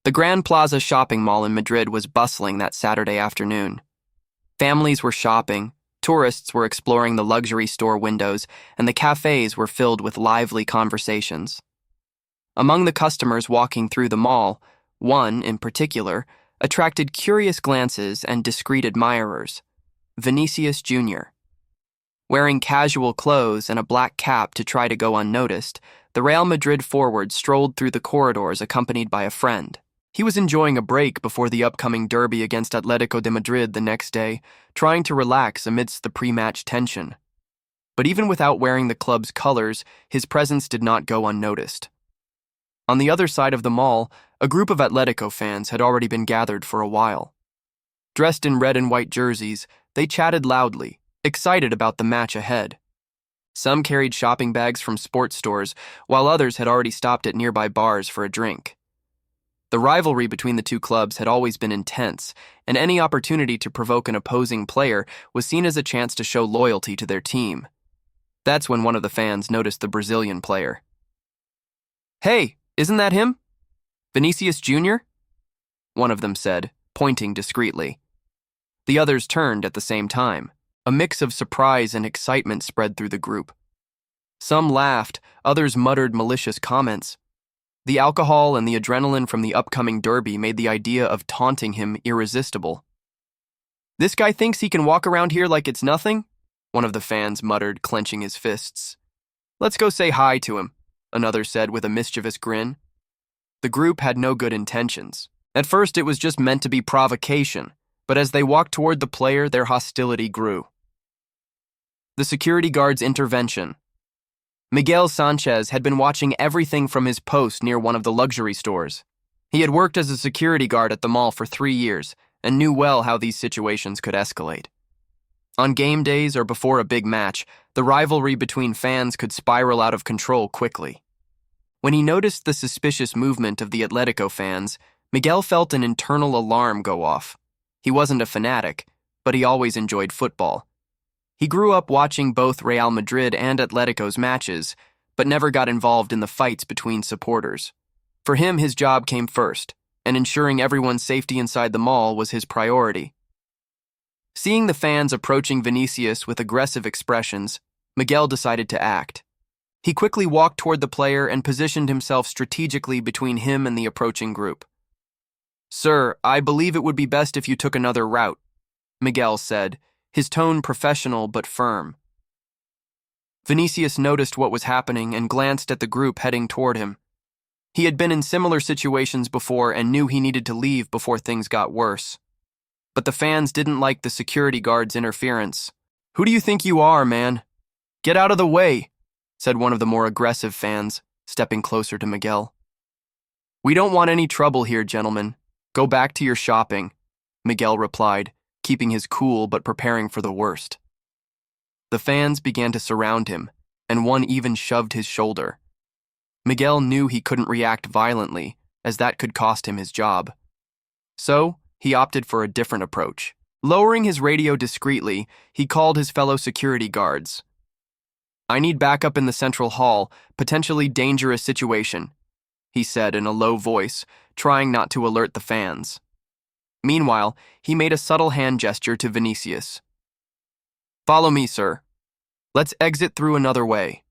The Grand Plaza shopping mall in Madrid was bustling that Saturday afternoon. Families were shopping, tourists were exploring the luxury store windows, and the cafes were filled with lively conversations. Among the customers walking through the mall, one, in particular, attracted curious glances and discreet admirers: Vinicius Jr. Wearing casual clothes and a black cap to try to go unnoticed, the Real Madrid forward strolled through the corridors accompanied by a friend. He was enjoying a break before the upcoming derby against Atletico de Madrid the next day, trying to relax amidst the pre-match tension. But even without wearing the club's colors, his presence did not go unnoticed. On the other side of the mall, a group of Atletico fans had already been gathered for a while. Dressed in red and white jerseys, they chatted loudly, excited about the match ahead. Some carried shopping bags from sports stores, while others had already stopped at nearby bars for a drink. The rivalry between the two clubs had always been intense, and any opportunity to provoke an opposing player was seen as a chance to show loyalty to their team. That's when one of the fans noticed the Brazilian player. "Hey, isn't that him? Vinicius Jr.?" one of them said, pointing discreetly. The others turned at the same time. A mix of surprise and excitement spread through the group. Some laughed, others muttered malicious comments. The alcohol and the adrenaline from the upcoming derby made the idea of taunting him irresistible. "This guy thinks he can walk around here like it's nothing?" one of the fans muttered, clenching his fists. "Let's go say hi to him," another said with a mischievous grin. The group had no good intentions. At first it was just meant to be provocation, but as they walked toward the player, their hostility grew. The security guard's intervention. Miguel Sanchez had been watching everything from his post near one of the luxury stores. He had worked as a security guard at the mall for 3 years and knew well how these situations could escalate. On game days or before a big match, the rivalry between fans could spiral out of control quickly. When he noticed the suspicious movement of the Atletico fans, Miguel felt an internal alarm go off. He wasn't a fanatic, but he always enjoyed football. He grew up watching both Real Madrid and Atletico's matches, but never got involved in the fights between supporters. For him, his job came first, and ensuring everyone's safety inside the mall was his priority. Seeing the fans approaching Vinicius with aggressive expressions, Miguel decided to act. He quickly walked toward the player and positioned himself strategically between him and the approaching group. "Sir, I believe it would be best if you took another route," Miguel said, his tone professional but firm. Vinicius noticed what was happening and glanced at the group heading toward him. He had been in similar situations before and knew he needed to leave before things got worse. But the fans didn't like the security guard's interference. "Who do you think you are, man? Get out of the way," said one of the more aggressive fans, stepping closer to Miguel. "We don't want any trouble here, gentlemen. Go back to your shopping," Miguel replied, keeping his cool but preparing for the worst. The fans began to surround him, and one even shoved his shoulder. Miguel knew he couldn't react violently, as that could cost him his job. So, he opted for a different approach. Lowering his radio discreetly, he called his fellow security guards. "I need backup in the central hall, potentially dangerous situation," he said in a low voice, trying not to alert the fans. Meanwhile, he made a subtle hand gesture to Vinicius. "Follow me, sir. Let's exit through another way."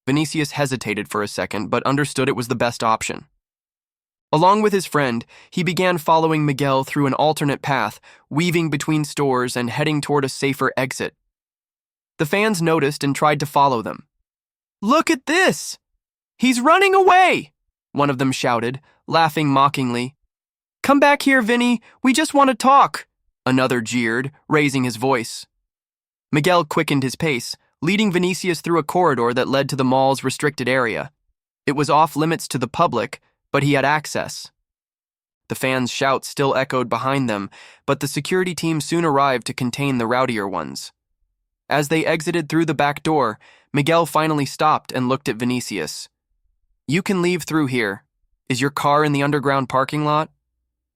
Vinicius hesitated for a second, but understood it was the best option. Along with his friend, he began following Miguel through an alternate path, weaving between stores and heading toward a safer exit. The fans noticed and tried to follow them. "Look at this! He's running away!" one of them shouted, laughing mockingly. "Come back here, Vini, we just want to talk," another jeered, raising his voice. Miguel quickened his pace, leading Vinicius through a corridor that led to the mall's restricted area. It was off limits to the public, but he had access. The fans' shouts still echoed behind them, but the security team soon arrived to contain the rowdier ones. As they exited through the back door, Miguel finally stopped and looked at Vinicius. "You can leave through here. Is your car in the underground parking lot?"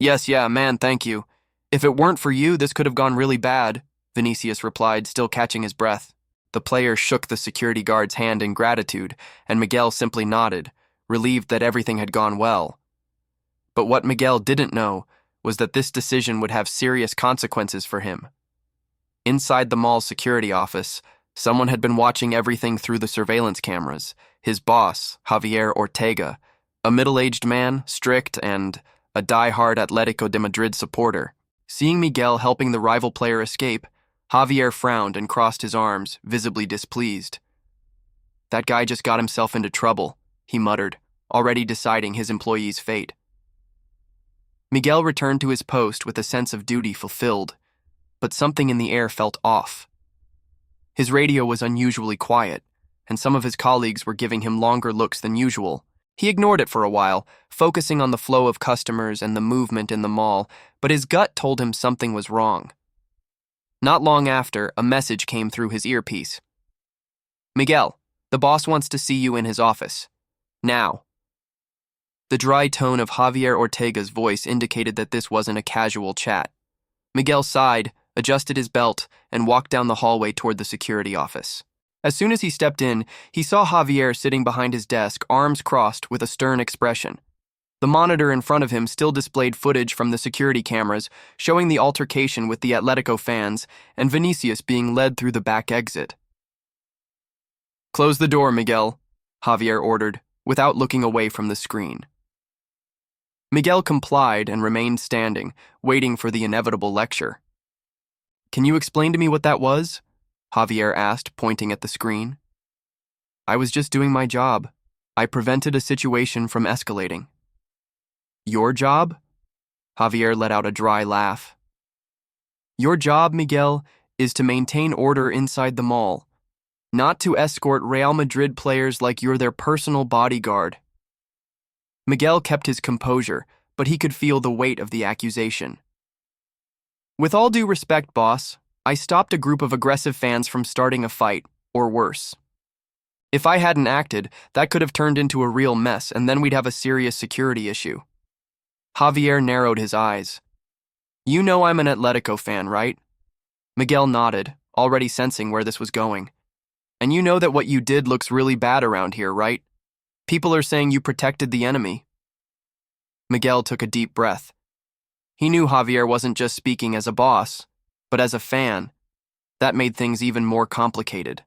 "Yes, yeah, man, thank you. If it weren't for you, this could have gone really bad," Vinicius replied, still catching his breath. The player shook the security guard's hand in gratitude, and Miguel simply nodded, relieved that everything had gone well. But what Miguel didn't know was that this decision would have serious consequences for him. Inside the mall's security office, someone had been watching everything through the surveillance cameras. His boss, Javier Ortega, a middle-aged man, strict, and a die-hard Atletico de Madrid supporter. Seeing Miguel helping the rival player escape, Javier frowned and crossed his arms, visibly displeased. "That guy just got himself into trouble," he muttered, already deciding his employee's fate. Miguel returned to his post with a sense of duty fulfilled, but something in the air felt off. His radio was unusually quiet, and some of his colleagues were giving him longer looks than usual. He ignored it for a while, focusing on the flow of customers and the movement in the mall, but his gut told him something was wrong. Not long after, a message came through his earpiece. "Miguel, the boss wants to see you in his office. Now." The dry tone of Javier Ortega's voice indicated that this wasn't a casual chat. Miguel sighed, adjusted his belt, and walked down the hallway toward the security office. As soon as he stepped in, he saw Javier sitting behind his desk, arms crossed, with a stern expression. The monitor in front of him still displayed footage from the security cameras, showing the altercation with the Atletico fans and Vinicius being led through the back exit. "Close the door, Miguel," Javier ordered, without looking away from the screen. Miguel complied and remained standing, waiting for the inevitable lecture. "Can you explain to me what that was?" Javier asked, pointing at the screen. "I was just doing my job. I prevented a situation from escalating." "Your job?" Javier let out a dry laugh. "Your job, Miguel, is to maintain order inside the mall, not to escort Real Madrid players like you're their personal bodyguard." Miguel kept his composure, but he could feel the weight of the accusation. "With all due respect, boss, I stopped a group of aggressive fans from starting a fight, or worse. If I hadn't acted, that could have turned into a real mess, and then we'd have a serious security issue." Javier narrowed his eyes. "You know I'm an Atletico fan, right?" Miguel nodded, already sensing where this was going. "And you know that what you did looks really bad around here, right? People are saying you protected the enemy." Miguel took a deep breath. He knew Javier wasn't just speaking as a boss, but as a fan. That made things even more complicated.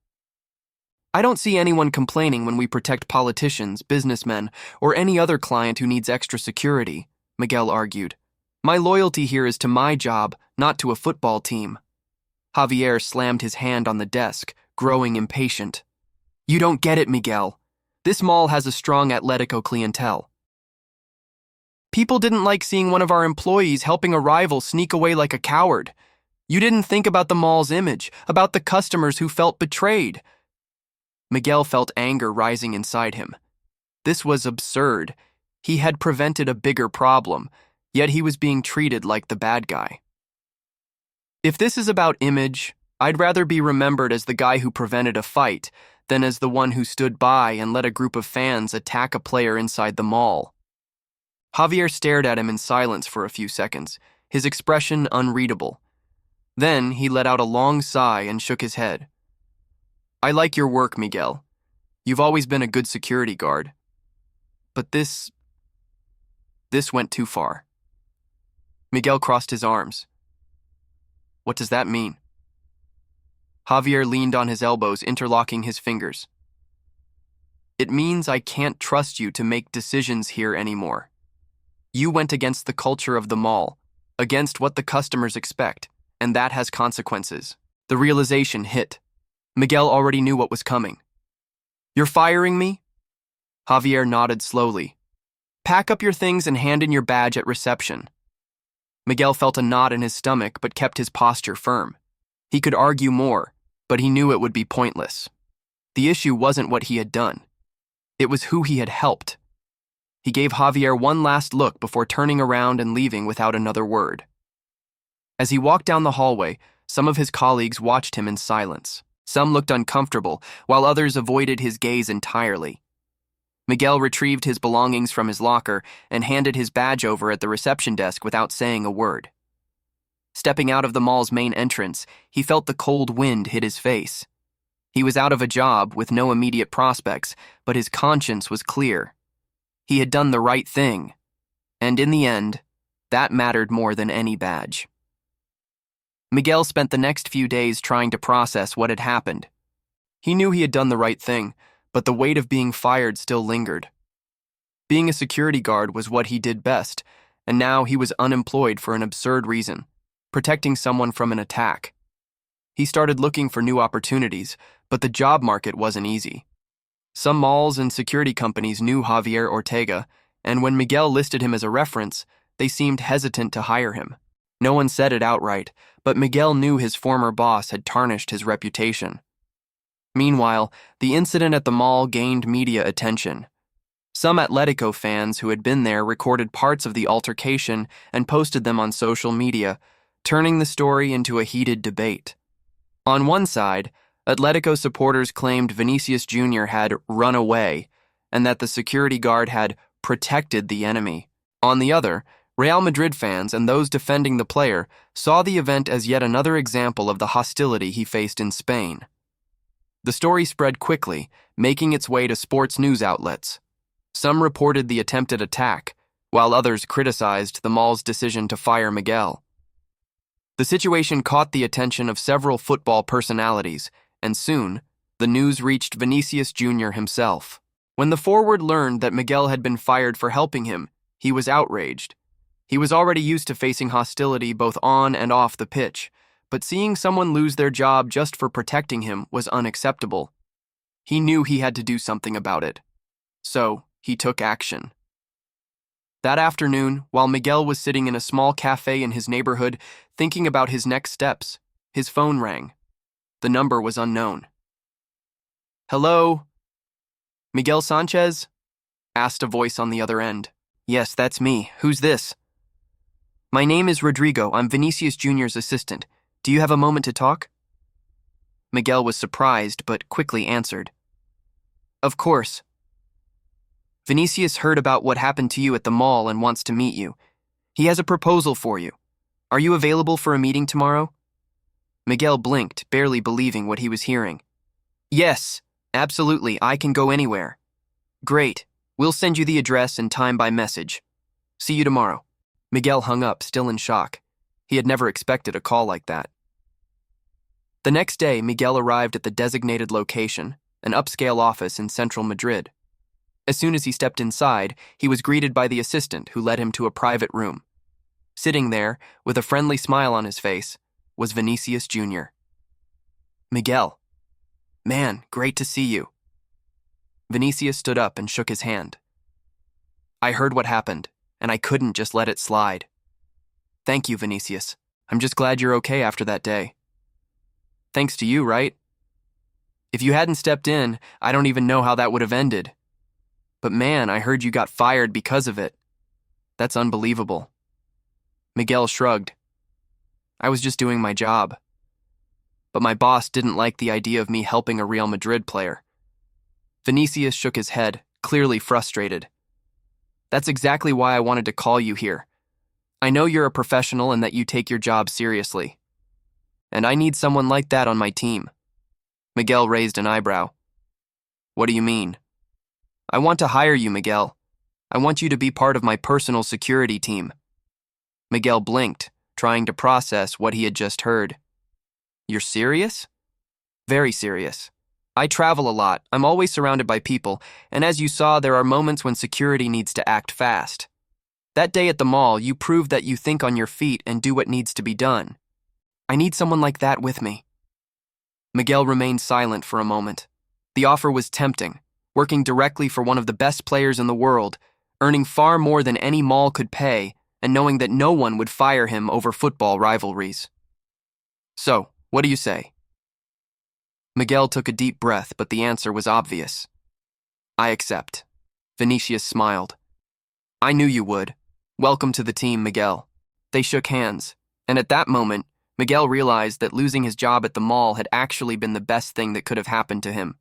"I don't see anyone complaining when we protect politicians, businessmen, or any other client who needs extra security," Miguel argued. "My loyalty here is to my job, not to a football team." Javier slammed his hand on the desk, growing impatient. "You don't get it, Miguel. This mall has a strong Atletico clientele. People didn't like seeing one of our employees helping a rival sneak away like a coward. You didn't think about the mall's image, about the customers who felt betrayed." Miguel felt anger rising inside him. This was absurd. He had prevented a bigger problem, yet he was being treated like the bad guy. "If this is about image, I'd rather be remembered as the guy who prevented a fight than as the one who stood by and let a group of fans attack a player inside the mall." Javier stared at him in silence for a few seconds, his expression unreadable. Then he let out a long sigh and shook his head. "I like your work, Miguel. You've always been a good security guard. But this went too far." Miguel crossed his arms. "What does that mean?" Javier leaned on his elbows, interlocking his fingers. "It means I can't trust you to make decisions here anymore. You went against the culture of the mall, against what the customers expect, and that has consequences." The realization hit. Miguel already knew what was coming. "You're firing me?" Javier nodded slowly. "Pack up your things and hand in your badge at reception." Miguel felt a knot in his stomach but kept his posture firm. He could argue more, but he knew it would be pointless. The issue wasn't what he had done. It was who he had helped. He gave Javier one last look before turning around and leaving without another word. As he walked down the hallway, some of his colleagues watched him in silence. Some looked uncomfortable, while others avoided his gaze entirely. Miguel retrieved his belongings from his locker and handed his badge over at the reception desk without saying a word. Stepping out of the mall's main entrance, he felt the cold wind hit his face. He was out of a job with no immediate prospects, but his conscience was clear. He had done the right thing. And in the end, that mattered more than any badge. Miguel spent the next few days trying to process what had happened. He knew he had done the right thing, but the weight of being fired still lingered. Being a security guard was what he did best, and now he was unemployed for an absurd reason, protecting someone from an attack. He started looking for new opportunities, but the job market wasn't easy. Some malls and security companies knew Javier Ortega, and when Miguel listed him as a reference, they seemed hesitant to hire him. No one said it outright, but Miguel knew his former boss had tarnished his reputation. Meanwhile, the incident at the mall gained media attention. Some Atletico fans who had been there recorded parts of the altercation and posted them on social media, turning the story into a heated debate. On one side, Atletico supporters claimed Vinicius Jr. had run away and that the security guard had protected the enemy. On the other, Real Madrid fans and those defending the player saw the event as yet another example of the hostility he faced in Spain. The story spread quickly, making its way to sports news outlets. Some reported the attempted attack, while others criticized the mall's decision to fire Miguel. The situation caught the attention of several football personalities, and soon, the news reached Vinicius Jr. himself. When the forward learned that Miguel had been fired for helping him, he was outraged. He was already used to facing hostility both on and off the pitch, but seeing someone lose their job just for protecting him was unacceptable. He knew he had to do something about it. So, he took action. That afternoon, while Miguel was sitting in a small cafe in his neighborhood, thinking about his next steps, his phone rang. The number was unknown. "Hello? Miguel Sanchez?" asked a voice on the other end. "Yes, that's me. Who's this?" "My name is Rodrigo. I'm Vinicius Jr.'s assistant. Do you have a moment to talk?" Miguel was surprised, but quickly answered. "Of course. Vinicius heard about what happened to you at the mall and wants to meet you. He has a proposal for you. Are you available for a meeting tomorrow?" Miguel blinked, barely believing what he was hearing. "Yes, absolutely. I can go anywhere." "Great. We'll send you the address and time by message. See you tomorrow." Miguel hung up, still in shock. He had never expected a call like that. The next day, Miguel arrived at the designated location, an upscale office in central Madrid. As soon as he stepped inside, he was greeted by the assistant who led him to a private room. Sitting there, with a friendly smile on his face, was Vinicius Jr. "Miguel. Man, great to see you." Vinicius stood up and shook his hand. "I heard what happened, and I couldn't just let it slide." "Thank you, Vinicius. I'm just glad you're okay after that day." "Thanks to you, right? If you hadn't stepped in, I don't even know how that would have ended. But man, I heard you got fired because of it. That's unbelievable." Miguel shrugged. "I was just doing my job. But my boss didn't like the idea of me helping a Real Madrid player." Vinicius shook his head, clearly frustrated. "That's exactly why I wanted to call you here. I know you're a professional and that you take your job seriously. And I need someone like that on my team." Miguel raised an eyebrow. "What do you mean?" "I want to hire you, Miguel. I want you to be part of my personal security team." Miguel blinked, trying to process what he had just heard. "You're serious?" "Very serious. I travel a lot, I'm always surrounded by people, and as you saw, there are moments when security needs to act fast. That day at the mall, you proved that you think on your feet and do what needs to be done. I need someone like that with me." Miguel remained silent for a moment. The offer was tempting, working directly for one of the best players in the world, earning far more than any mall could pay, and knowing that no one would fire him over football rivalries. "So, what do you say?" Miguel took a deep breath, but the answer was obvious. "I accept." Vinicius smiled. "I knew you would. Welcome to the team, Miguel." They shook hands, and at that moment, Miguel realized that losing his job at the mall had actually been the best thing that could have happened to him.